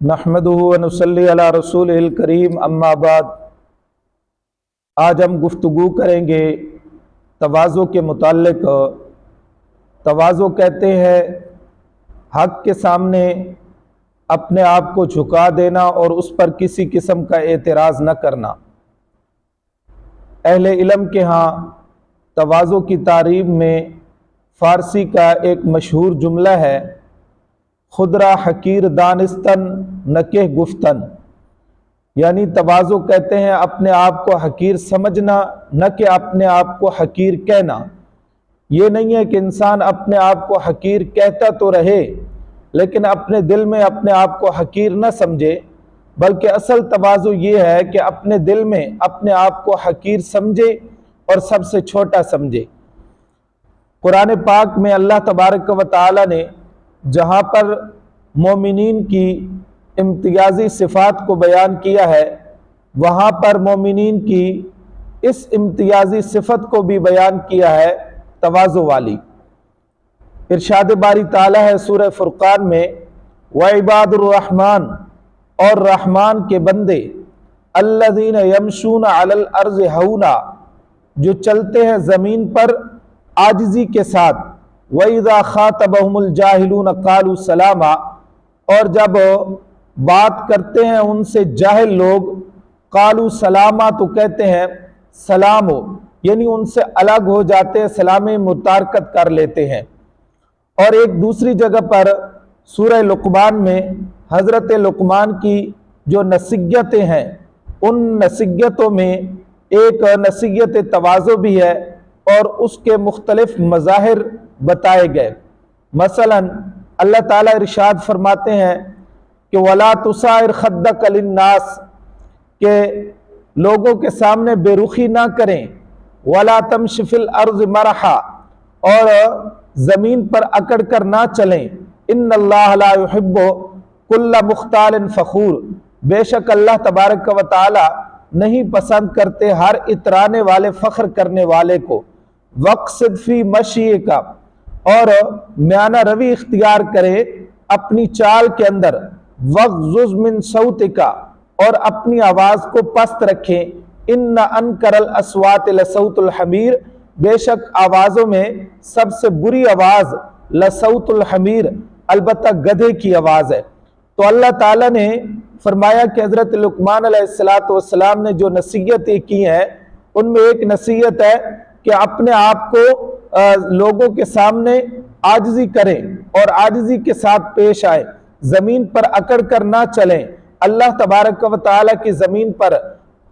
نحمدہ و نصلی علی رسولہ الکریم، اما بعد۔ آج ہم گفتگو کریں گے تواضع کے متعلق۔ تواضع کہتے ہیں حق کے سامنے اپنے آپ کو جھکا دینا اور اس پر کسی قسم کا اعتراض نہ کرنا۔ اہل علم کے ہاں تواضع کی تعریف میں فارسی کا ایک مشہور جملہ ہے، خود را حقیر دانستن نہ گفتن، یعنی تواضع کہتے ہیں اپنے آپ کو حقیر سمجھنا، نہ کہ اپنے آپ کو حقیر کہنا۔ یہ نہیں ہے کہ انسان اپنے آپ کو حقیر کہتا تو رہے لیکن اپنے دل میں اپنے آپ کو حقیر نہ سمجھے، بلکہ اصل تواضع یہ ہے کہ اپنے دل میں اپنے آپ کو حقیر سمجھے اور سب سے چھوٹا سمجھے۔ قرآن پاک میں اللہ تبارک و تعالی نے جہاں پر مومنین کی امتیازی صفات کو بیان کیا ہے، وہاں پر مومنین کی اس امتیازی صفت کو بھی بیان کیا ہے، تواضع والی۔ ارشاد باری تعالی ہے سورہ فرقان میں، وعباد الرحمن، اور رحمان کے بندے، الذین یمشون علی الارض ہونا، جو چلتے ہیں زمین پر عاجزی کے ساتھ، وَإِذَا خَاطَبَهُمُ الْجَاهِلُونَ قَالُوا سَلَامًا، اور جب بات کرتے ہیں ان سے جاہل لوگ، قالوا سلاما، تو کہتے ہیں سلام ہو، یعنی ان سے الگ ہو جاتے ہیں، سلام متارکت کر لیتے ہیں۔ اور ایک دوسری جگہ پر سورہ لقمان میں حضرت لقمان کی جو نصیحتیں ہیں، ان نصیحتوں میں ایک نصیحت تواضع بھی ہے اور اس کے مختلف مظاہر بتائے گئے۔ مثلا اللہ تعالیٰ ارشاد فرماتے ہیں کہ وَلَا تُصَعِّرْ خَدَّكَ لِلنَّاسِ، کہ لوگوں کے سامنے بے رخی نہ کریں، وَلَا تَمْشِ فِي الْأَرْضِ مَرَحًا، اور زمین پر اکڑ کر نہ چلیں، إِنَّ اللَّهَ لَا يُحِبُّ كُلَّ مُخْتَالٍ فَخُورٍ، بے شک اللہ تبارک و تعالی نہیں پسند کرتے ہر اترانے والے فخر کرنے والے کو۔ وَاقْصِدْ فِي مَشْيِكَ، اور میانہ روی اختیار کرے اپنی چال کے اندر، وَاغْضُضْ مِنْ صَوْتِكَ، اور اپنی آواز کو پست رکھیں، إِنَّ أَنْكَرَ الْأَصْوَاتِ لَصَوْتُ الْحَمِيرِ، بے شک آوازوں میں سب سے بری آواز لصوت الحمیر، البتہ گدھے کی آواز ہے۔ تو اللہ تعالیٰ نے فرمایا کہ حضرت لقمان علیہ السلام نے جو نصیحتیں کی ہیں، ان میں ایک نصیحت ہے کہ اپنے آپ کو لوگوں کے سامنے عاجزی کریں اور عاجزی کے ساتھ پیش آئیں، زمین پر اکڑ کر نہ چلیں، اللہ تبارک و تعالیٰ کی زمین پر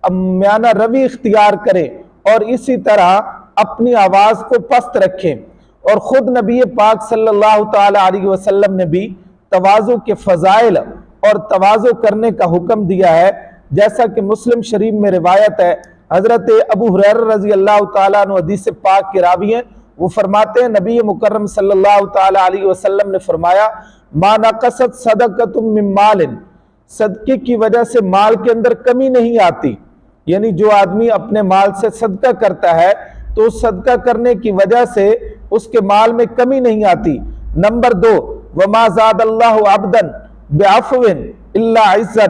میانہ روی اختیار کریں اور اسی طرح اپنی آواز کو پست رکھیں۔ اور خود نبی پاک صلی اللہ تعالی علیہ وسلم نے بھی تواضع کے فضائل اور تواضع کرنے کا حکم دیا ہے، جیسا کہ مسلم شریف میں روایت ہے، حضرت ابو ہریرہ رضی اللہ تعالیٰ عنہ حدیث پاک کے راوی ہیں، وہ فرماتے ہیں نبی مکرم صلی اللہ تعالی علیہ وسلم نے فرمایا، ما نقصت صدقۃ من مال، صدقے کی وجہ سے مال کے اندر کمی نہیں آتی، یعنی جو آدمی اپنے مال سے صدقہ کرتا ہے تو اس صدقہ کرنے کی وجہ سے اس کے مال میں کمی نہیں آتی۔ نمبر 2، وما زاد اللہ عبدا بعفو الا عزا،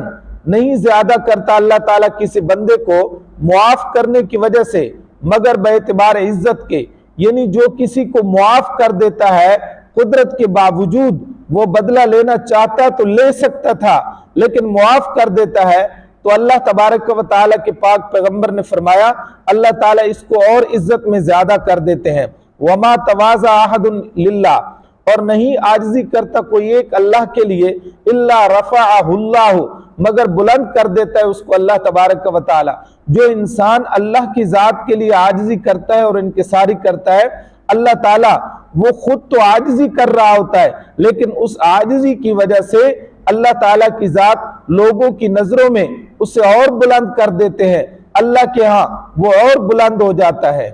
نہیں زیادہ کرتا اللہ تعالیٰ کسی بندے کو معاف کرنے کی وجہ سے مگر باعتبار عزت کے، یعنی جو کسی کو معاف کر دیتا ہے قدرت کے باوجود، وہ بدلہ لینا چاہتا تو لے سکتا تھا لیکن معاف کر دیتا ہے، تو اللہ تبارک و تعالیٰ کے پاک پیغمبر نے فرمایا اللہ تعالیٰ اس کو اور عزت میں زیادہ کر دیتے ہیں۔ وما تواضع احد للہ، اور نہیں عاجزی کرتا کوئی ایک اللہ کے لیے، الا رفعہ اللہ، مگر بلند کر دیتا ہے اس کو اللہ تبارک و تعالیٰ۔ جو انسان اللہ کی ذات کے لیے عاجزی کرتا ہے اور انکساری کرتا ہے، اللہ تعالیٰ وہ خود تو عاجزی کر رہا ہوتا ہے لیکن اس عاجزی کی وجہ سے اللہ تعالیٰ کی ذات لوگوں کی نظروں میں اسے اور بلند کر دیتے ہیں، اللہ کے ہاں وہ اور بلند ہو جاتا ہے۔